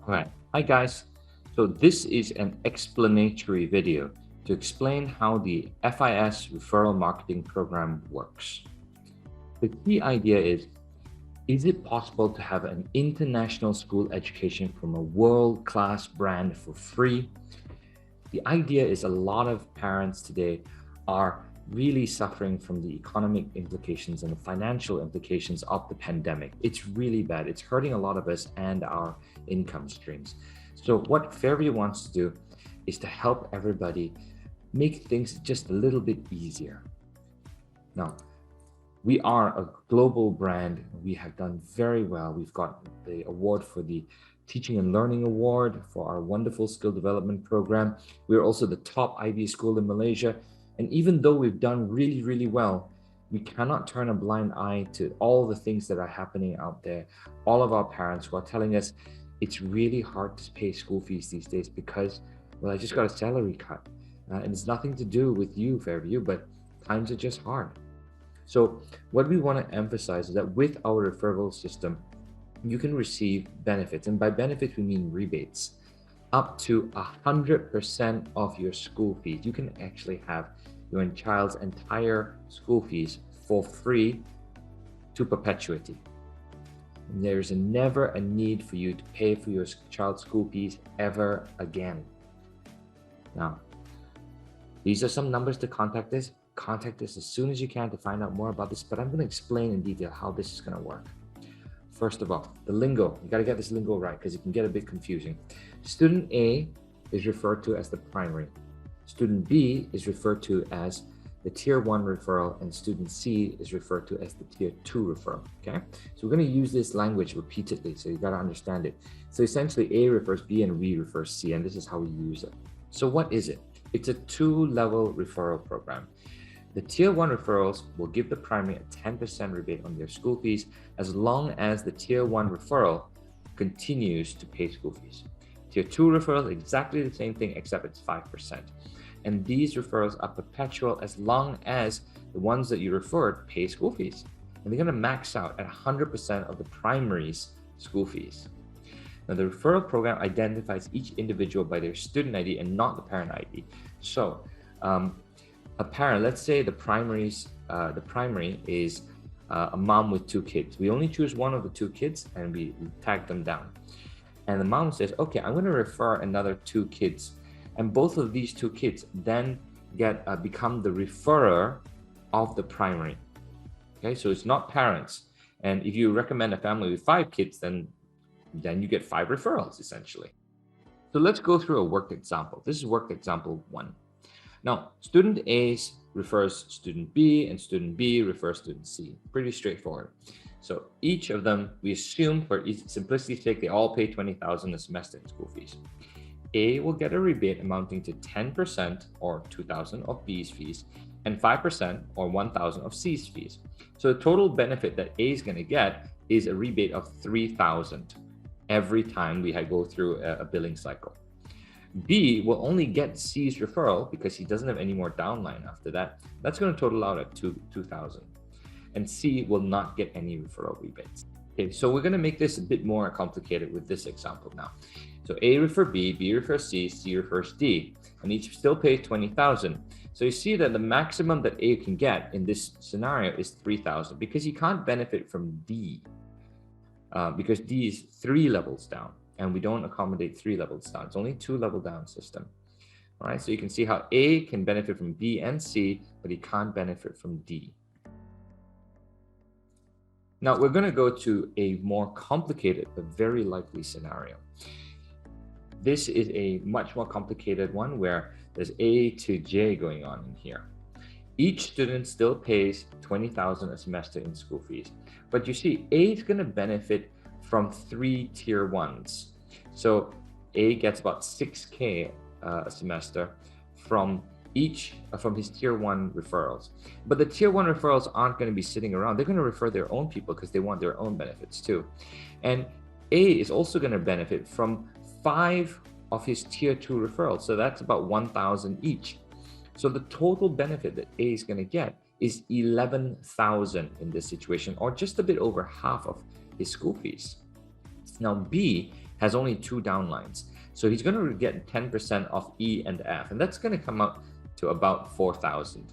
Alright, hi guys. So this is an explanatory video to explain how the FIS referral marketing program works. The key idea is it possible to have an international school education from a world-class brand for free? The idea is a lot of parents today are really suffering from the economic implications and the financial implications of the pandemic. It's really bad. It's hurting a lot of us and our income streams. So what Fairview wants to do is to help everybody make things just a little bit easier. Now, we are a global brand. We have done very well. We've got the award for the Teaching and Learning Award for our wonderful skill development program. We're also the top IB school in Malaysia. And even though we've done really, really well, we cannot turn a blind eye to all the things that are happening out there. All of our parents who are telling us it's really hard to pay school fees these days because, well, I just got a salary cut. And it's nothing to do with you, Fairview, but times are just hard. So what we want to emphasize is that with our referral system, you can receive benefits. And by benefits, we mean rebates. Up to 100% of your school fees. You can actually have your child's entire school fees for free to perpetuity. And there's never a need for you to pay for your child's school fees ever again. Now, these are some numbers to contact us. Contact us as soon as you can to find out more about this, but I'm going to explain in detail how this is going to work. First of all, the lingo. You got to get this lingo right because it can get a bit confusing. Student A is referred to as the primary. Student B is referred to as the tier 1 referral, and student C is referred to as the tier 2 referral. Okay, so we're going to use this language repeatedly, so you got to understand it. So essentially, A refers B and B refers C, and this is how we use it. So what is it? It's a 2-level referral program. The tier 1 referrals will give the primary a 10% rebate on their school fees as long as the tier 1 referral continues to pay school fees. Tier 2 referrals, exactly the same thing except it's 5%. And these referrals are perpetual as long as the ones that you referred pay school fees. And they're going to max out at 100% of the primary's school fees. Now, the referral program identifies each individual by their student ID and not the parent ID. So, a parent, let's say the primary is a mom with 2 kids. We only choose one of the 2 kids and we tag them down. And the mom says, okay, I'm going to refer another 2 kids. And both of these 2 kids then become the referrer of the primary. Okay, so it's not parents. And if you recommend a family with 5 kids, then you get 5 referrals essentially. So let's go through a worked example. This is worked example 1. Now, student A refers student B and student B refers student C. Pretty straightforward. So each of them, we assume for simplicity's sake, they all pay 20,000 a semester in school fees. A will get a rebate amounting to 10% or 2,000 of B's fees and 5% or 1,000 of C's fees. So the total benefit that A is going to get is a rebate of 3,000 every time we go through a billing cycle. B will only get C's referral because he doesn't have any more downline after that. That's going to total out at 2,000. And C will not get any referral rebates. Okay, so we're going to make this a bit more complicated with this example now. So A refers B, B refers C, C refers D, and each still pays 20,000. So you see that the maximum that A can get in this scenario is 3,000 because he can't benefit from D because D is 3 levels down. And we don't accommodate 3 levels down. It's only 2 level down system. All right, so you can see how A can benefit from B and C, but he can't benefit from D. Now we're going to go to a more complicated but very likely scenario. This is a much more complicated one where there's A to J going on in here. Each student still pays 20,000 a semester in school fees, but you see A is going to benefit from 3 tier 1s. So A gets about 6K a semester from his tier 1 referrals. But the tier 1 referrals aren't going to be sitting around. They're going to refer their own people because they want their own benefits too. And A is also going to benefit from 5 of his tier 2 referrals. So that's about 1,000 each. So the total benefit that A is going to get is 11,000 in this situation, or just a bit over half of his school fees. Now B has only 2 downlines. So he's going to get 10% off E and F, and that's going to come out to about 4,000.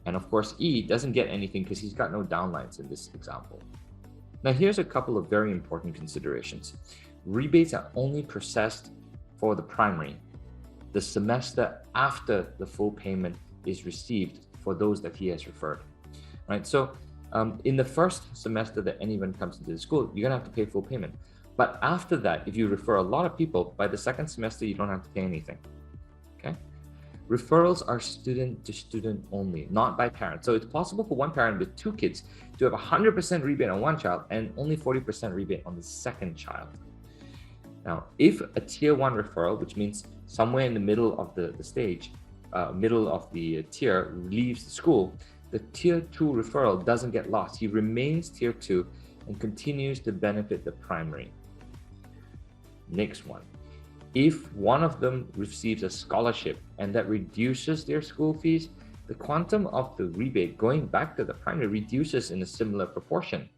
And of course, E doesn't get anything because he's got no downlines in this example. Now, here's a couple of very important considerations. Rebates are only processed for the primary, the semester after the full payment is received for those that he has referred, right? So in the first semester that anyone comes into the school, you're gonna have to pay full payment. But after that, if you refer a lot of people, by the second semester, you don't have to pay anything, okay? Referrals are student to student only, not by parent. So it's possible for one parent with 2 kids to have 100% rebate on one child and only 40% rebate on the second child. Now, if a tier 1 referral, which means somewhere in the middle of the stage, middle of the tier, leaves the school, the tier 2 referral doesn't get lost. He remains tier 2 and continues to benefit the primary. Next one. If one of them receives a scholarship and that reduces their school fees, the quantum of the rebate going back to the primary reduces in a similar proportion.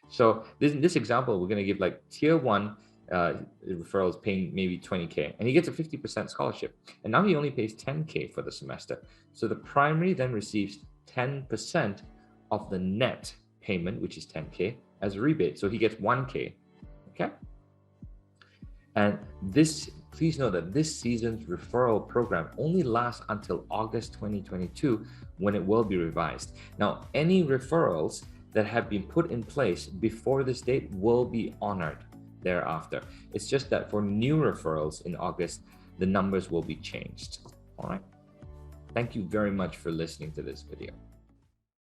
So in this example, we're going to give like tier 1 referrals paying maybe 20K, and he gets a 50% scholarship. And now he only pays 10K for the semester. So the primary then receives 10% of the net payment, which is 10K, as a rebate. So he gets 1K, okay? And this, please know that this season's referral program only lasts until August 2022, when it will be revised. Now, any referrals that have been put in place before this date will be honored thereafter. It's just that for new referrals in August, the numbers will be changed. All right. Thank you very much for listening to this video.